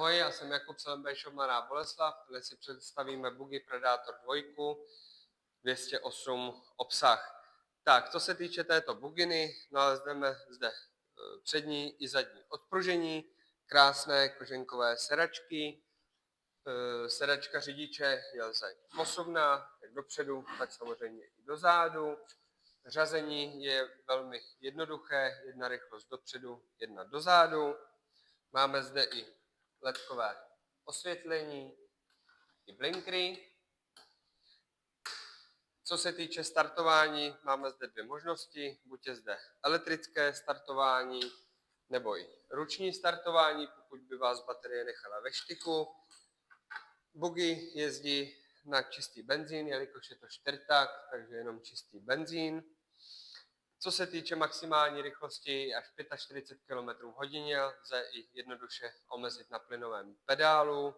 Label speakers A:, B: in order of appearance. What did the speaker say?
A: Ahoj, já jsem Jakub Selembejšov, Mladá Boleslav. Dnes si představíme Buggy Predator 2, 208 obsah. Tak, co se týče této buginy, nalezneme zde přední i zadní odpružení, krásné koženkové sedačky, sedačka řidiče je lze osobná, jak dopředu, tak samozřejmě i dozadu. Řazení je velmi jednoduché, jedna rychlost dopředu, jedna dozadu. Máme zde i ledkové osvětlení, i blinkry. Co se týče startování, máme zde dvě možnosti, buď je zde elektrické startování, nebo i ruční startování, pokud by vás baterie nechala ve štychu. Buggy jezdí na čistý benzín, jelikož je to čtyřtak, takže jenom čistý benzín. Co se týče maximální rychlosti až 45 km/h, lze i jednoduše omezit na plynovém pedálu.